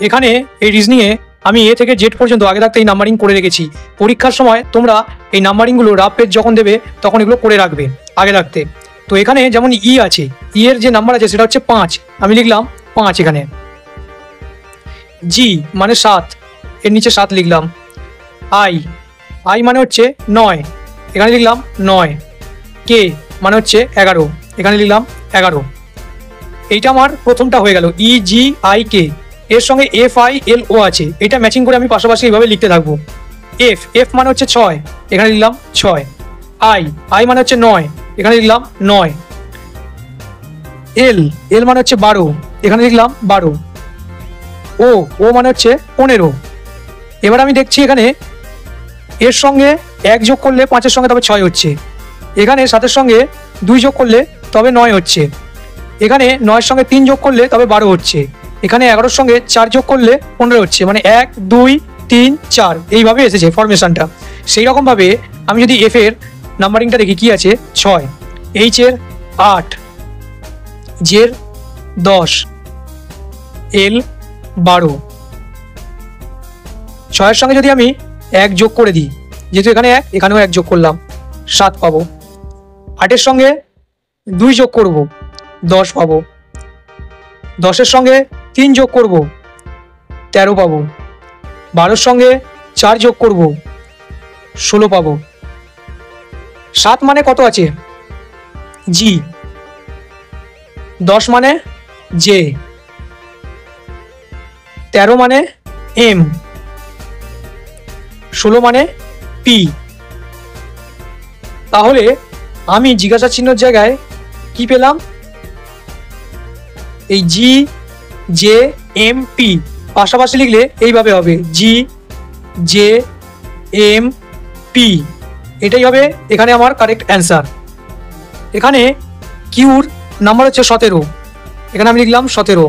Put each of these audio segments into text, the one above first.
এখানে এই রিজনিংয়ে আমি এ থেকে জেড পর্যন্ত আগে থাকতে এই নাম্বারিং করে রেখেছি। পরীক্ষার সময় তোমরা এই নাম্বারিংগুলো রাফ পেজ যখন দেবে তখন এগুলো করে রাখবে আগে থাকতে। তো এখানে যেমন ই আছে, ই এর যে নাম্বার আছে সেটা হচ্ছে 5, আমি লিখলাম 5 এখানে। জি মানে 7, এর নিচে 7 লিখলাম। আই, আই মানে হচ্ছে 9, এখানে লিখলাম 9। কে মানে হচ্ছে 11, এখানে লিখলাম 11। এইটা আমার প্রথমটা হয়ে গেল, ই জি আই কে। এর সঙ্গে এফ আই এল ও আছে, এটা ম্যাচিং করে আমি পাশাপাশি এইভাবে লিখতে থাকবো। এফ, এফ মানে হচ্ছে 6, এখানে লিখলাম 6। আই, আই মানে হচ্ছে 9, এখানে লিখলাম 9। এল, এল মানে হচ্ছে 12, এখানে লিখলাম 12। ও, ও মানে হচ্ছে 15। এবার আমি দেখছি এখানে এর সঙ্গে 1 যোগ করলে 5-এর সঙ্গে তবে 6 হচ্ছে, এখানে 7-এর সঙ্গে 2 যোগ করলে তবে 9 হচ্ছে, এখানে 9-এর সঙ্গে 3 যোগ করলে তবে 12 হচ্ছে, এখানে 11-এর সঙ্গে 4 যোগ করলে 15 হচ্ছে, মানে 1 2 3 4 এইভাবে এসেছে ফরমেশনটা। সেই রকমভাবে আমি যদি এফ এর নাম্বারিংটা দেখি কি আছে, 6, এইচ এর 8, জের 10, এল 12। 6-এর সঙ্গে যদি আমি 1 যোগ করে দিই, যেহেতু এখানে 1 এখানেও 1 যোগ করলাম, 7 পাবো। 8-এর সঙ্গে 2 যোগ করব, 10 পাবো। 10-এর সঙ্গে 3 যোগ করব, 13 পাবো। 12-এর সঙ্গে 4 যোগ করব, 16 পাবো। 7 মানে কত আছে, জি। 10 মানে জে। 13 মানে এম। 16 মানে পি। তাহলে আমি জিজ্ঞাসা চিহ্নের জায়গায় কি পেলাম, এই জি জে এম পি পাশাপাশি লিখলে এইভাবে হবে, জি জে এম পি, এটাই হবে এখানে আমার কারেক্ট অ্যান্সার। এখানে কিউর নাম্বার হচ্ছে 17, এখানে আমি লিখলাম 17।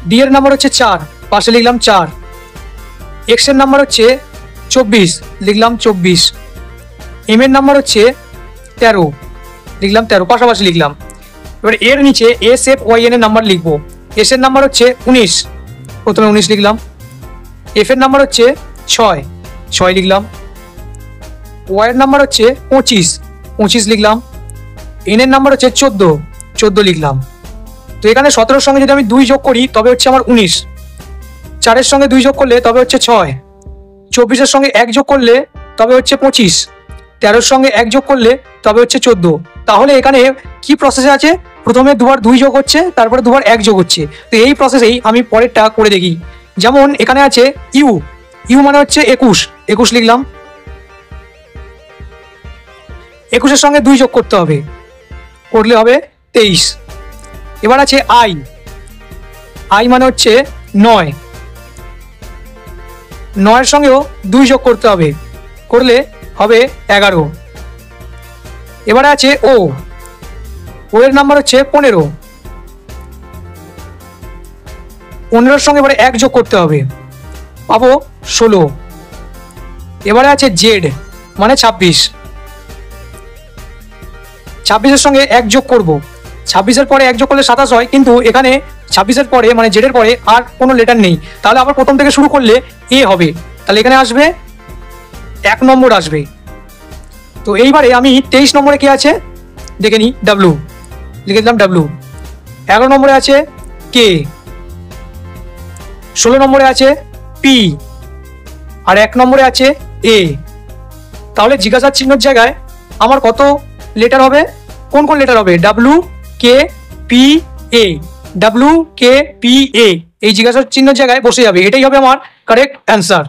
ডি এর নাম্বার হচ্ছে 4, পাশে লিখলাম 4। এক্স এর নাম্বার হচ্ছে 24, লিখলাম 24। এম এর নাম্বার হচ্ছে 13, লিখলাম 13, পাশাপাশি লিখলাম। এবার এর নিচে এস এফ ওয়াই এন এর নাম্বার লিখবো। এস এর নাম্বার হচ্ছে 19, প্রথমে 19 লিখলাম। এফ এর নাম্বার হচ্ছে 6, 6 লিখলাম। ওয়াই এর নাম্বার হচ্ছে 25, 25 লিখলাম। এন এর নাম্বার হচ্ছে 14, 14 লিখলাম। তো এখানে 17-এর সঙ্গে যদি আমি 2 যোগ করি তবে হচ্ছে আমার 19, 4-এর সঙ্গে 2 যোগ করলে তবে হচ্ছে 6, 24-এর সঙ্গে 1 যোগ করলে তবে হচ্ছে 25, 13-এর সঙ্গে 1 যোগ করলে তবে হচ্ছে 14। তাহলে এখানে কি প্রসেসে আছে, প্রথমে দুবার 2 যোগ হচ্ছে, তারপরে দুবার 1 যোগ হচ্ছে। তো এই প্রসেসেই আমি পরেরটা করে দেখি। যেমন এখানে আছে ইউ, ইউ মানে হচ্ছে 21, 21 লিখলাম। 21-এর সঙ্গে 2 যোগ করতে হবে, করলে হবে 23। এবার আছে আই, আই মানে হচ্ছে 9, 9-এর সঙ্গেও 2 যোগ করতে হবে, করলে হবে 11। এবারে আছে ও, ও এর নাম্বার হচ্ছে 15, 15-এর সঙ্গে এবারে 1 যোগ করতে হবে, পাবো 16। এবারে আছে জেড মানে 26, 26-এর সঙ্গে 1 যোগ করব, 26-এর পরে 1 যোগ করলে 27 হয়, কিন্তু এখানে 26-এর পরে মানে জেডের পরে আর কোনো লেটার নেই, তাহলে আবার প্রথম থেকে শুরু করলে এ হবে, তাহলে এখানে আসবে 1 নম্বর আসবে। তো এইবারে আমি 23 নম্বরে কি আছে দেখে নিই, ডাব্লু লিখে দিলাম ডাব্লু। 11 নম্বরে আছে কে, 16 নম্বরে আছে পি, আর 1 নম্বরে আছে এ। তাহলে জিজ্ঞাসা চিহ্নের জায়গায় আমার কত লেটার হবে, কোন কোন লেটার হবে, W K P A, W K P A, এই জিজ্ঞাসা চিহ্নের জায়গায় বসে যাবে, এটাই হবে আমার কারেক্ট অ্যান্সার।